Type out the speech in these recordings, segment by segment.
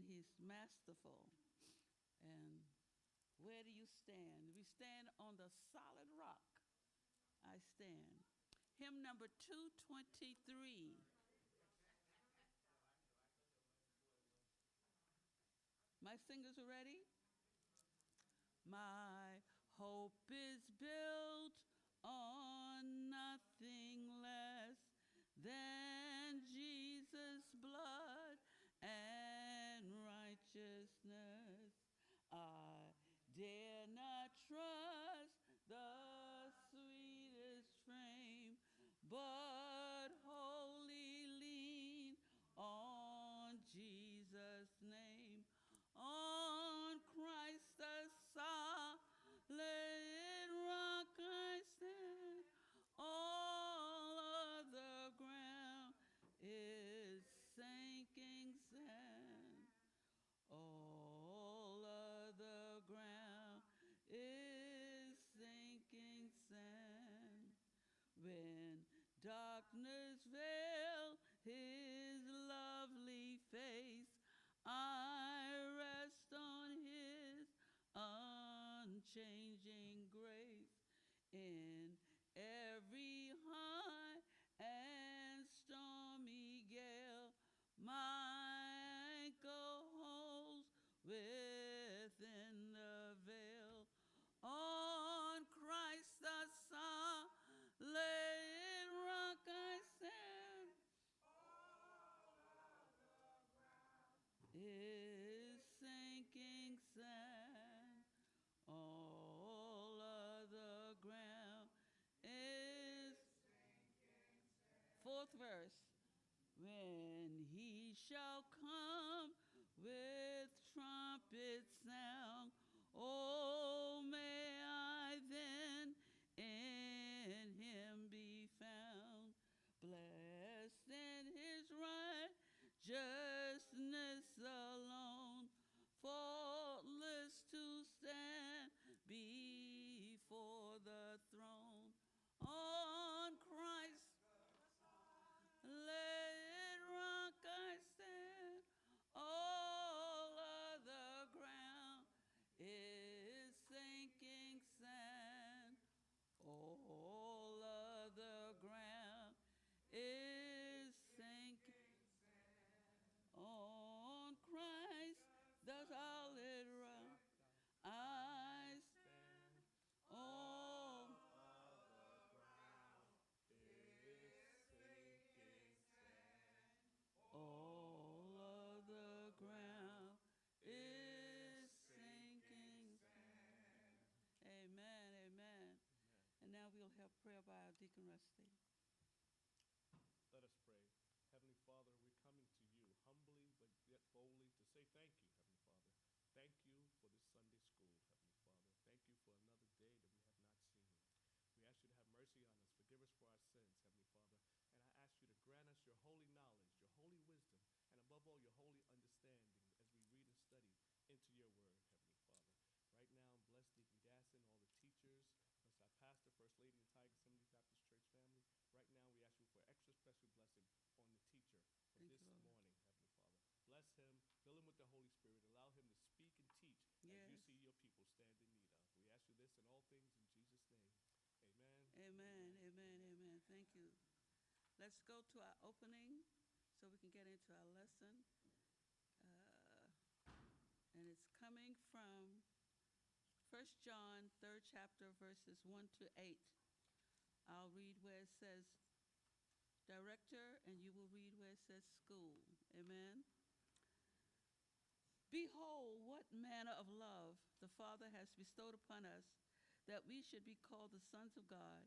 and he's masterful. And where do you stand? We stand on the solid rock. I stand. Hymn number 223. My singers are ready? My hope is built on nothing less than Jesus' blood and righteousness. I dare not trust the sweetest frame, but wholly lean on Jesus' name, on Christ the solid rock I stand. All of the ground is sinking sand. All of the ground is sinking sand. When darkness veils his lovely face, I rest on his unchanging grace. In every high and stormy gale, my anchor holds within the veil. On Christ the solid rock I stand. All of the ground is sinking sand. All of the ground is sinking sand. Fourth verse. When he shall come with trumpet sound, oh, may I then in him be found, blessed in his righteousness alone, faultless to stand before the throne. On Christ let rock I stand. All of the ground is sinking sand. All of the ground is sinking sand. On Christ the solid rock I stand. All all of the ground is sinking sand. Amen, amen. And now we'll have prayer by our Deacon Rusty. Let us pray. Heavenly Father, we're coming to you humbly but yet boldly to say thank you, Heavenly Father. Thank you for this Sunday school, Heavenly Father. Thank you for another day that we have not seen. We ask you to have mercy on us. Forgive us for our sins, Heavenly Father. And I ask you to grant us your holy knowledge, your holy wisdom, and above all, your holy understanding as we read and study into your word, Heavenly Father. Right now, bless Deacon Gasson, all the teachers, bless our pastor, First Lady, and Tiger Assembly Baptist Church family. Right now, we ask you for extra special blessing on the teacher for this morning, Heavenly Father. Bless him, fill him with the Holy Spirit, allow him to speak and teach as you see your people stand in need of. We ask you this in all things in Jesus' name. Amen. Amen, amen, amen. Thank you. Let's go to our opening so we can get into our lesson. And it's coming from 1 John, 3rd chapter, verses 1 to 8. I'll read where it says director, and you will read where it says school. Amen. Behold, what manner of love the Father has bestowed upon us, that we should be called the sons of God.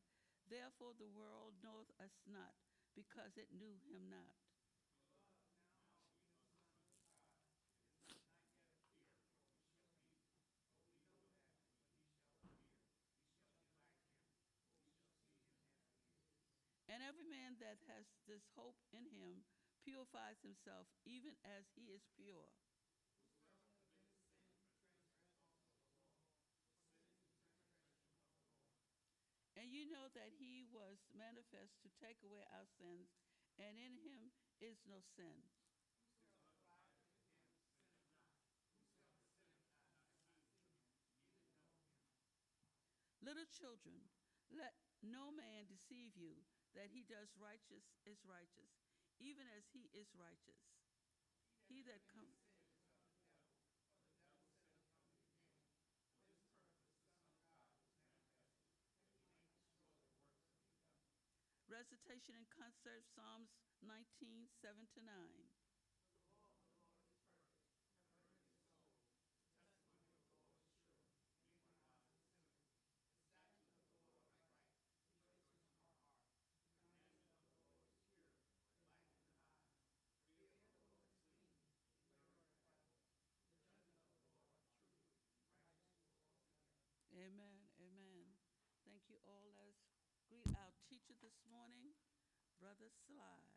Therefore the world knoweth us not, because it knew him not. And every man that has this hope in him purifies himself, even as he is pure. And you know that he was manifest to take away our sins, and in him is no sin. Little children, let no man deceive you, that he does righteous is righteous, even as he is righteous. He that comes. Recitation in concert, Psalms 19, 7 to 9. Amen. Amen. Thank you all. Let us greet our teacher this morning, Brother Sly.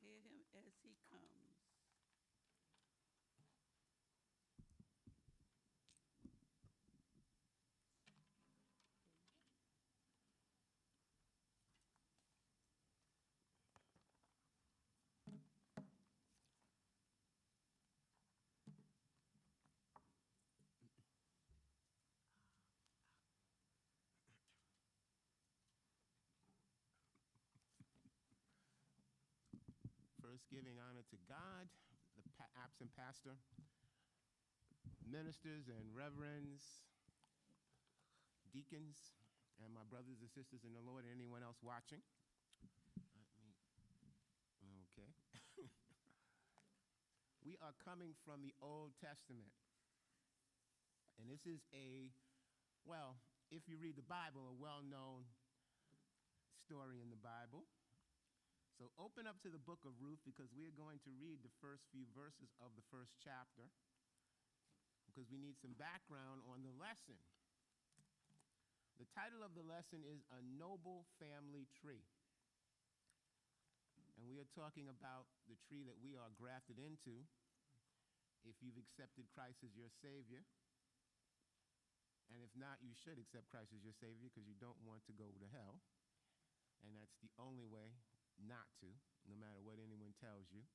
Hear him as he comes. First, giving honor to God, the absent pastor, ministers and reverends, deacons, and my brothers and sisters in the Lord, and anyone else watching. Okay. We are coming from the Old Testament. And this is well, if you read the Bible, a well-known story in the Bible. So open up to the book of Ruth, because we are going to read the first few verses of the first chapter, because we need some background on the lesson. The title of the lesson is A Noble Family Tree. And we are talking about the tree that we are grafted into if you've accepted Christ as your Savior. And if not, you should accept Christ as your Savior, because you don't want to go to hell. And that's the only way not to, no matter what anyone tells you.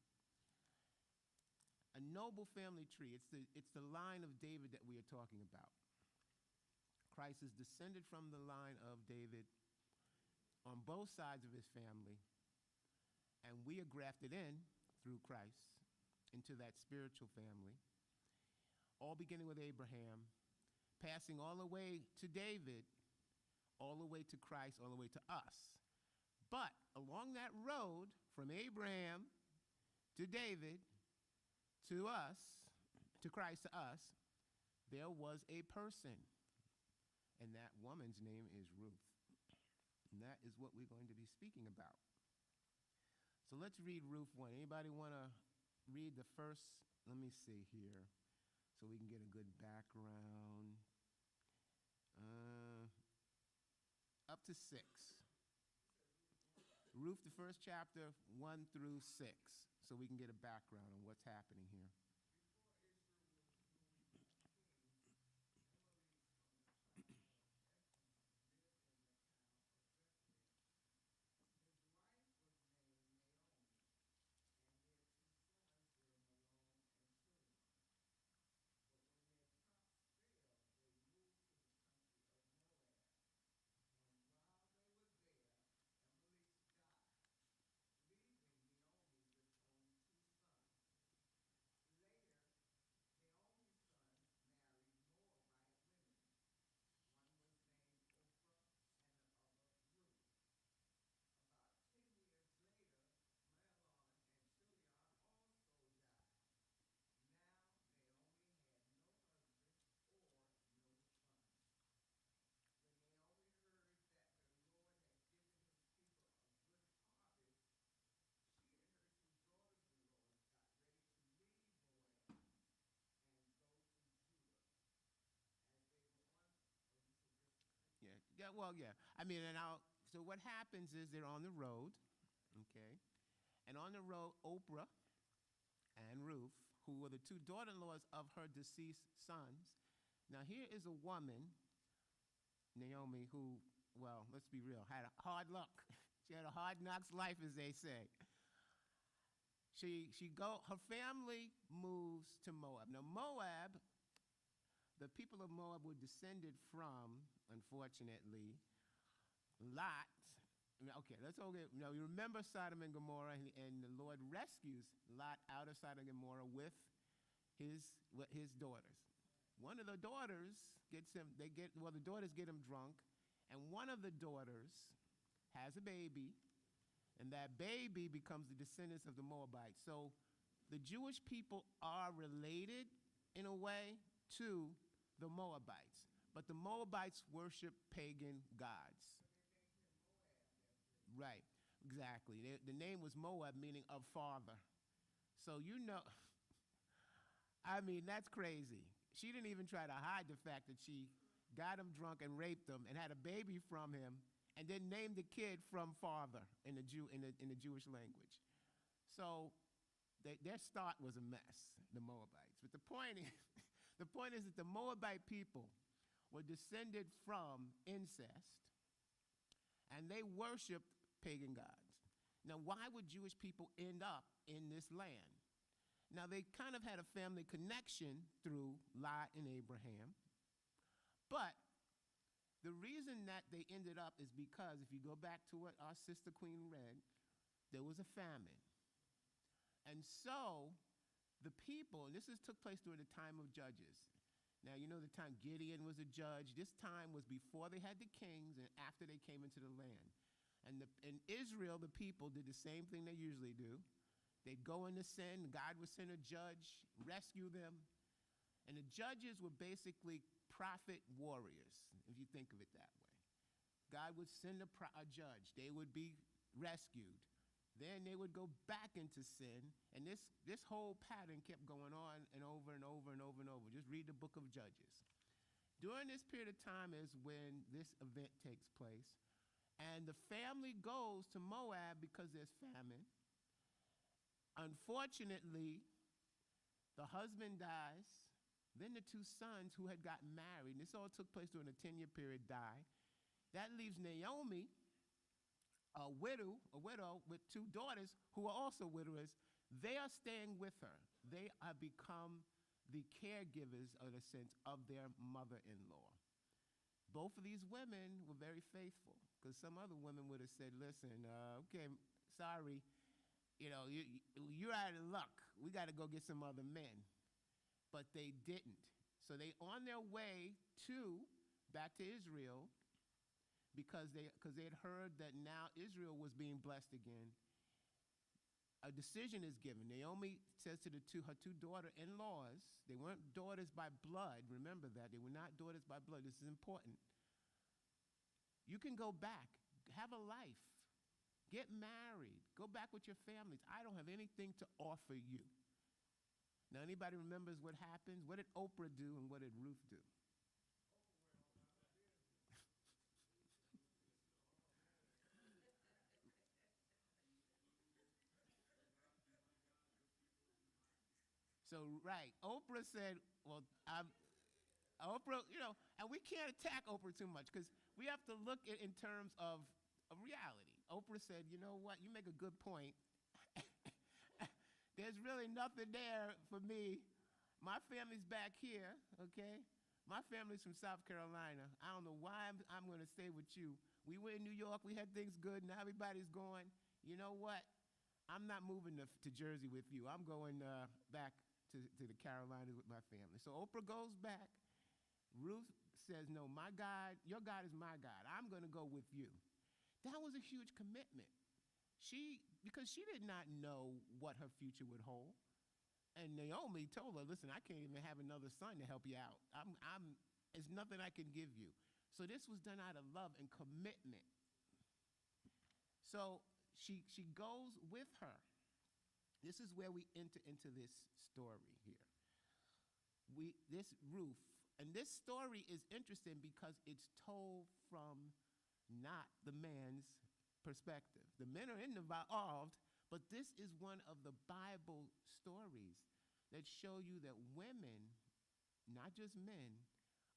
A noble family tree. It's the line of David that we are talking about. Christ is descended from the line of David on both sides of his family, and we are grafted in through Christ into that spiritual family, all beginning with Abraham, passing all the way to David, all the way to Christ, all the way to us. But along that road, from Abraham to David to us, to Christ to us, there was a person. And that woman's name is Ruth. And that is what we're going to be speaking about. So let's read Ruth 1. Anybody want to read the first? Let me see here so we can get a good background. Up to 6. Ruth, the first chapter, 1 through 6, so we can get a background on what's happening here. Yeah. I mean, so what happens is they're on the road, okay? And on the road, Oprah and Ruth, who were the two daughter-in-laws of her deceased sons. Now, here is a woman, Naomi, who, well, let's be real, had a hard luck. She had a hard knocks life, as they say. Her family moves to Moab. Now, Moab, the people of Moab were descended from unfortunately, Lot. Okay, let's go get. You remember Sodom and Gomorrah, and the Lord rescues Lot out of Sodom and Gomorrah with his daughters. One of the daughters gets him. The daughters get him drunk, and one of the daughters has a baby, and that baby becomes the descendants of the Moabites. So, the Jewish people are related in a way to the Moabites, but the Moabites worship pagan gods. Right, exactly. The name was Moab, meaning of father. So I mean, that's crazy. She didn't even try to hide the fact that she got him drunk and raped him and had a baby from him, and then named the kid from father in the Jewish language. So their start was a mess, the Moabites. But the point is that the Moabite people were descended from incest, and they worshiped pagan gods. Now, why would Jewish people end up in this land? Now, they kind of had a family connection through Lot and Abraham, but the reason that they ended up is because, if you go back to what our sister Queen read, there was a famine. And so, the people, and this took place during the time of Judges. Now, you know the time Gideon was a judge. This time was before they had the kings and after they came into the land. And in Israel, the people did the same thing they usually do. They'd go into sin. God would send a judge, rescue them. And the judges were basically prophet warriors, if you think of it that way. God would send a judge. They would be rescued. Then they would go back into sin. And this whole pattern kept going on and over and over and over and over. Just read the book of Judges. During this period of time is when this event takes place. And the family goes to Moab because there's famine. Unfortunately, the husband dies. Then the two sons who had gotten married, and this all took place during a 10-year period, die. That leaves Naomi, a widow with two daughters who are also widowers. They are staying with her. They have become the caregivers, in a sense, of their mother-in-law. Both of these women were very faithful, because some other women would have said, listen, okay, sorry, you're out of luck. We got to go get some other men. But they didn't. So they on their way back to Israel, because they had heard that now Israel was being blessed again. A decision is given. Naomi says to her two daughter-in-laws, they weren't daughters by blood. Remember that. They were not daughters by blood. This is important. You can go back, have a life, get married, go back with your families. I don't have anything to offer you. Now, anybody remembers what happens? What did Oprah do and what did Ruth do? So, right, Oprah said, well, Oprah, and we can't attack Oprah too much because we have to look at in terms of reality. Oprah said, you know what, you make a good point. There's really nothing there for me. My family's back here, okay? My family's from South Carolina. I don't know why I'm going to stay with you. We were in New York. We had things good. Now everybody's going. You know what? I'm not moving to Jersey with you. I'm going back to the Carolinas with my family. So Oprah goes back. Ruth says, no, my God, your God is my God. I'm going to go with you. That was a huge commitment. Because she did not know what her future would hold. And Naomi told her, listen, I can't even have another son to help you out. There's nothing I can give you. So this was done out of love and commitment. So she goes with her. This is where we enter into this story here. This Ruth, and this story is interesting because it's told from not the man's perspective. The men are involved, but this is one of the Bible stories that show you that women, not just men,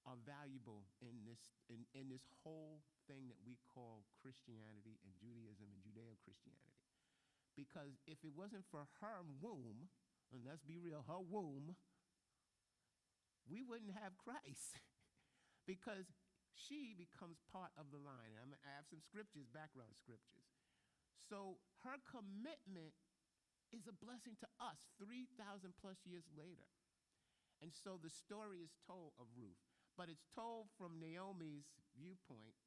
are valuable in this whole thing that we call Christianity and Judaism and Judeo-Christianity. Because if it wasn't for her womb, and let's be real, her womb, we wouldn't have Christ. Because she becomes part of the line. And I have some scriptures, background scriptures. So her commitment is a blessing to us 3,000 plus years later. And so the story is told of Ruth, but it's told from Naomi's viewpoint